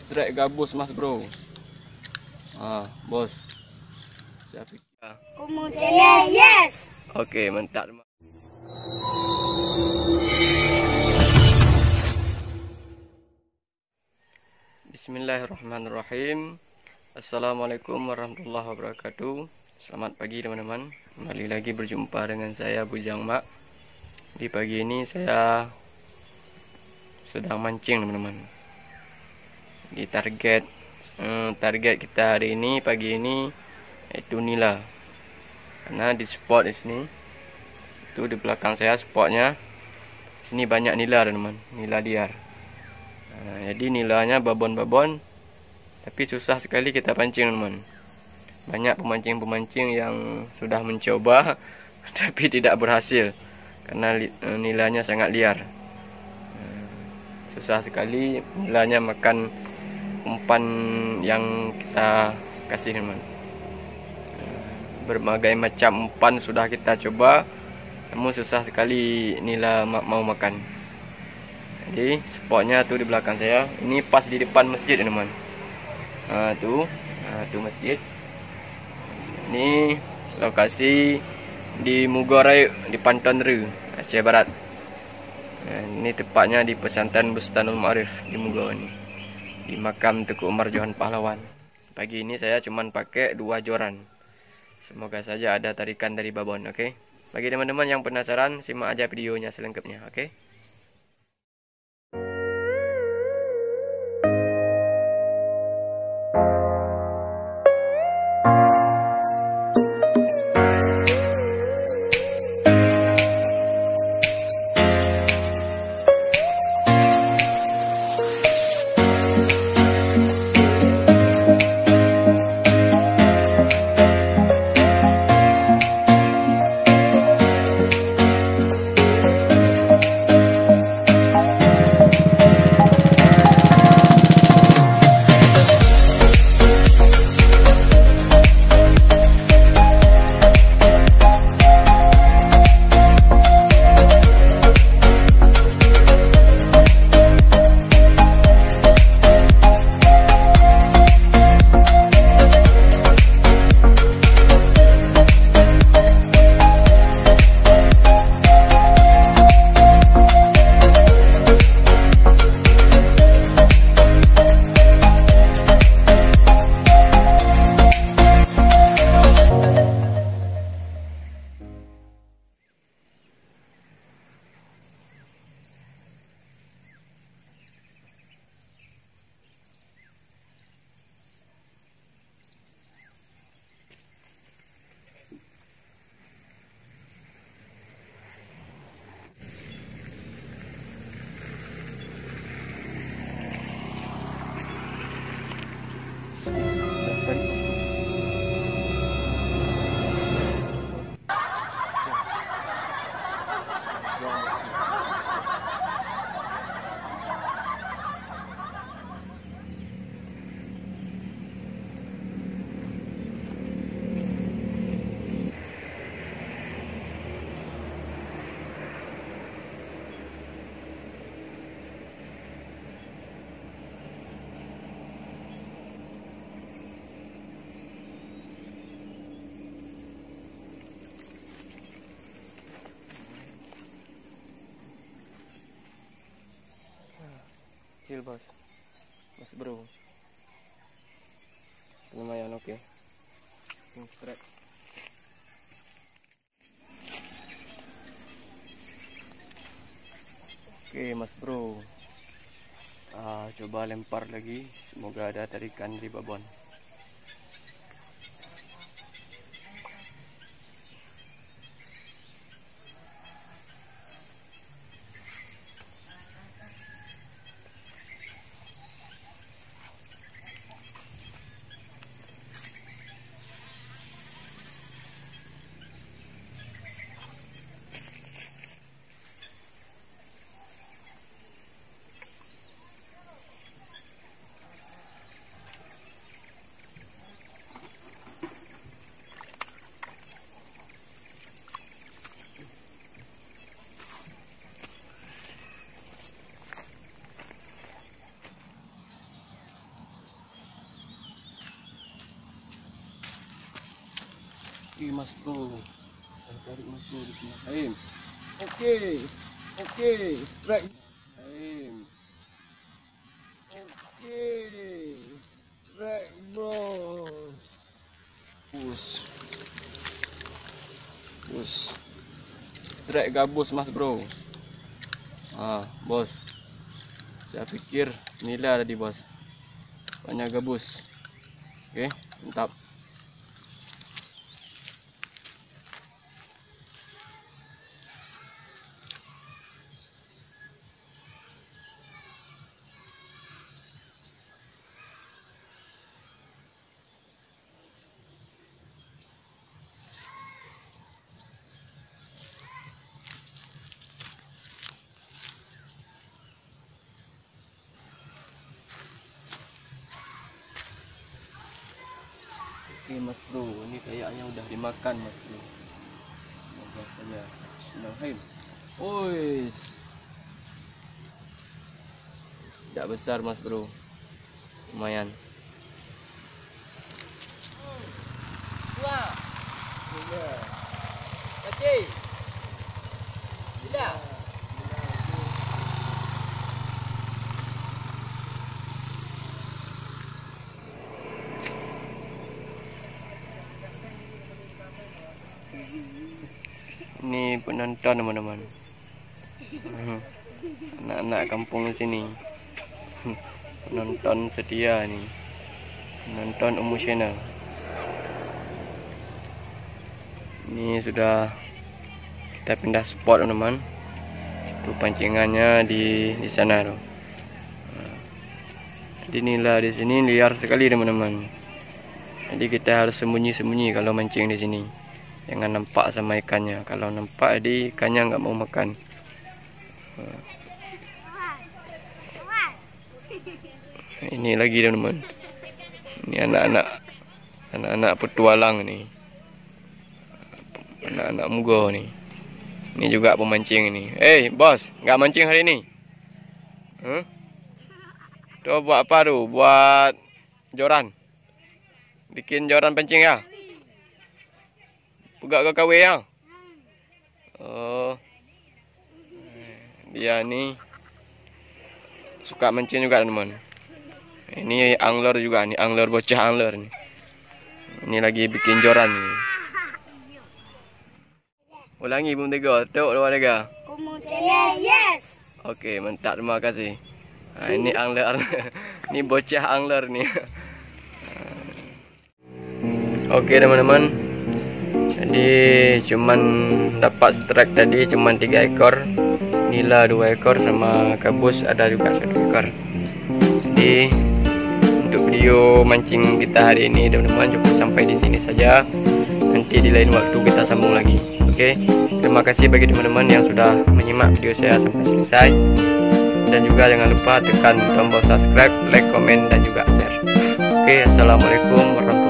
Strike gabus mas bro. Bos. Siap. Kumu channel, yes. Oke, mantap. Bismillahirrahmanirrahim. Assalamualaikum warahmatullahi wabarakatuh. Selamat pagi teman-teman. Kembali lagi berjumpa dengan saya Bujang Mak. Di pagi ini saya sedang mancing teman-teman. Di target kita hari ini pagi ini yaitu nila. Karena di spot di sini itu di belakang saya spotnya. Sini banyak nila teman-teman, nila liar. Jadi nilanya babon-babon, tapi susah sekali kita pancing teman. Banyak pemancing-pemancing yang sudah mencoba tapi tidak berhasil karena nilanya sangat liar. Susah sekali nilanya makan umpan yang kita kasih teman. Berbagai macam umpan sudah kita coba, namun susah sekali nila mau makan. Jadi spotnya tuh di belakang saya. Ini pas di depan masjid teman. Tuh masjid. Ini lokasi di Mugorai di Panton Ru, Aceh Barat. Ini tepatnya di pesantren Bustanul Ma'arif di Mugo ini, di makam Tuku Umar Johan Pahlawan. Pagi ini saya cuman pakai 2 joran. Semoga saja ada tarikan dari babon, oke? Bagi teman-teman yang penasaran, simak aja videonya selengkapnya, oke? Bos, mas bro, lumayan oke. Strike. Oke mas bro, coba lempar lagi, semoga ada tarikan di babon. Oke Mas Bro, tarik Mas Bro di sini. Aim. Oke, strike. Aim. Oke, strike bos. Bos. Strike gabus Mas Bro. Bos. Saya pikir nilai tadi bos. Banyak gabus. Oke, mantap. Oke Mas Bro, ini kayaknya udah dimakan Mas Bro. Semoga saja Bismillahirrahmanirrahim. Ois, tidak besar Mas Bro, lumayan. Ini penonton teman-teman, anak-anak kampung sini, penonton setia nih, penonton emosional. Ini sudah kita pindah spot teman-teman. Tuh pancingannya di sana tuh. Jadi nila di sini liar sekali teman-teman. Jadi kita harus sembunyi-sembunyi kalau mancing di sini. Jangan nampak sama ikannya. Kalau nampak jadi ikannya nggak mau makan. Ini lagi teman-teman. Ini anak-anak petualang nih. Anak-anak mugo nih. Ini juga pemancing ini. Bos, nggak mancing hari ini? Tuh buat apa tuh? Buat joran. Bikin joran pancing ya? Pegak ke KW ya? Oh. Dia nih suka mancing juga teman. Ini angler juga nih, angler bocah angler nih. Ini lagi bikin joran nih. Ulangi Bung Teguh, tok luar lega. Kumung channel yes. Oke, mantap, terima kasih. Ini angler, ini bocah angler nih. Oke teman-teman, jadi cuman dapat strike tadi cuman 3 ekor, nila 2 ekor, sama gabus ada juga 1 ekor. Jadi untuk video mancing kita hari ini teman-teman cukup sampai di sini saja. Nanti di lain waktu kita sambung lagi. Oke, terima kasih bagi teman-teman yang sudah menyimak video saya sampai selesai. Dan juga jangan lupa tekan tombol subscribe, like, komen, dan juga share. Oke, assalamualaikum warahmatullahi wabarakatuh.